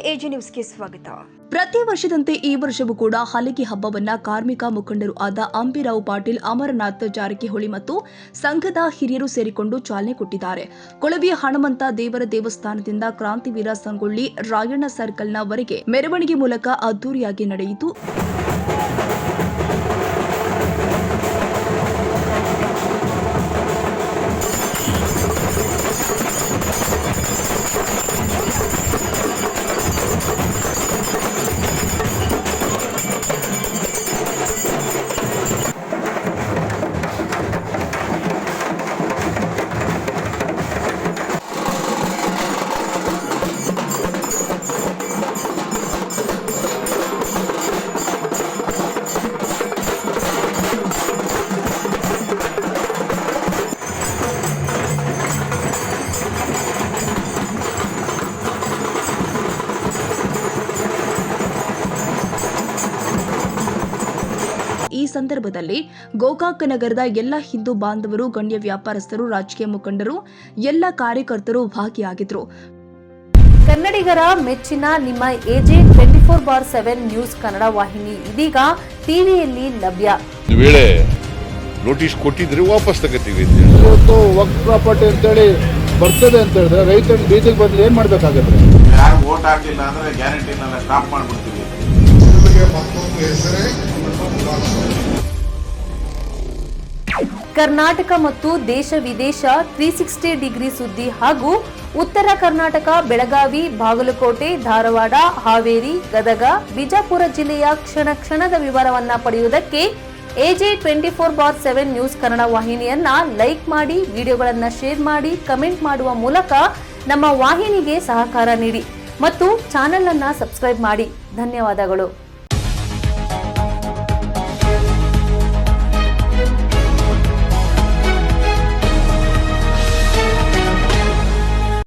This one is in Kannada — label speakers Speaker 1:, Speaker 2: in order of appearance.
Speaker 1: ಎಜಿ ನ್ಯೂಸ್ಗೆ ಸ್ವಾಗತ.
Speaker 2: ಪ್ರತಿ ವರ್ಷದಂತೆ ಈ ವರ್ಷವೂ ಕೂಡ ಹಲಿಗೆ ಹಬ್ಬವನ್ನ ಕಾರ್ಮಿಕ ಮುಖಂಡರು ಆದ ಅಂಬಿರಾವ್ ಪಾಟೀಲ್, ಅಮರನಾಥ್ ಜಾರಕಿಹೊಳಿ ಮತ್ತು ಸಂಘದ ಹಿರಿಯರು ಸೇರಿಕೊಂಡು ಚಾಲನೆ ಕೊಟ್ಟಿದ್ದಾರೆ. ಕೊಳವೆಯ ಹನುಮಂತ ದೇವರ ದೇವಸ್ಥಾನದಿಂದ ಕ್ರಾಂತಿವೀರ ಸಂಗೊಳ್ಳಿ ರಾಯಣ್ಣ ಸರ್ಕಲ್ನವರೆಗೆ ಮೆರವಣಿಗೆ ಮೂಲಕ ಅದ್ದೂರಿಯಾಗಿ ನಡೆಯಿತು. ಈ ಸಂದರ್ಭದಲ್ಲಿ ಗೋಕಾಕ್ ನಗರದ ಎಲ್ಲ ಹಿಂದೂ ಬಾಂಧವರು, ಗಣ್ಯ ವ್ಯಾಪಾರಸ್ಥರು, ರಾಜಕೀಯ ಮುಖಂಡರು, ಎಲ್ಲ ಕಾರ್ಯಕರ್ತರು ಭಾಗಿಯಾಗಿದ್ದರು.
Speaker 3: ಕನ್ನಡಿಗರ ಮೆಚ್ಚಿನ ನಿಮ್ಮ ಎಜೆ 24/7 ನ್ಯೂಸ್ ಕನ್ನಡ ವಾಹಿನಿ ಇದೀಗ ಟಿವಿಯಲ್ಲಿ ಲಭ್ಯ.
Speaker 4: ವೇಳೆ ನೋಟಿಸ್ ಕೊಟ್ಟಿದ್ರೆ ವಾಪಸ್ ತಗೋತೀವಿ.
Speaker 5: ಇವತ್ತು ವಕ್ಫ್ ಪ್ರಾಪರ್ಟಿ ಅಂತೇಳಿ ಬರ್ತದೆ ಅಂತ ಹೇಳಿದ್ರೆ ರೈತರು ಬೀದಿಗೆ ಬಂದ್ರೆ ಏನ್ ಮಾಡ್ಬೇಕಾಗತ್ತೆ?
Speaker 6: ಯಾರು ವೋಟ್ ಹಾಕಲಿಲ್ಲ ಅಂದ್ರೆ ಗ್ಯಾರಂಟಿನೆಲ್ಲ ಸ್ಟಾಪ್ ಮಾಡ್ಬಿಡ್ತೀವಿ.
Speaker 3: ಕರ್ನಾಟಕ ಮತ್ತು ದೇಶ ವಿದೇಶ 360 ಡಿಗ್ರಿ ಸುದ್ದಿ ಹಾಗೂ ಉತ್ತರ ಕರ್ನಾಟಕ, ಬೆಳಗಾವಿ, ಬಾಗಲಕೋಟೆ, ಧಾರವಾಡ, ಹಾವೇರಿ, ಗದಗ, ಬಿಜಾಪುರ ಜಿಲ್ಲೆಯ ಕ್ಷಣ ಕ್ಷಣದ ವಿವರವನ್ನ ಪಡೆಯುವುದಕ್ಕೆ ಎಜೆ 24/7 ನ್ಯೂಸ್ ಕನ್ನಡ ವಾಹಿನಿಯನ್ನ ಲೈಕ್ ಮಾಡಿ, ವಿಡಿಯೋಗಳನ್ನ ಶೇರ್ ಮಾಡಿ, ಕಮೆಂಟ್ ಮಾಡುವ ಮೂಲಕ ನಮ್ಮ ವಾಹಿನಿಗೆ ಸಹಕಾರ ನೀಡಿ ಮತ್ತು ಚಾನೆಲ್ ಅನ್ನ ಸಬ್ಸ್ಕ್ರೈಬ್ ಮಾಡಿ. ಧನ್ಯವಾದಗಳು.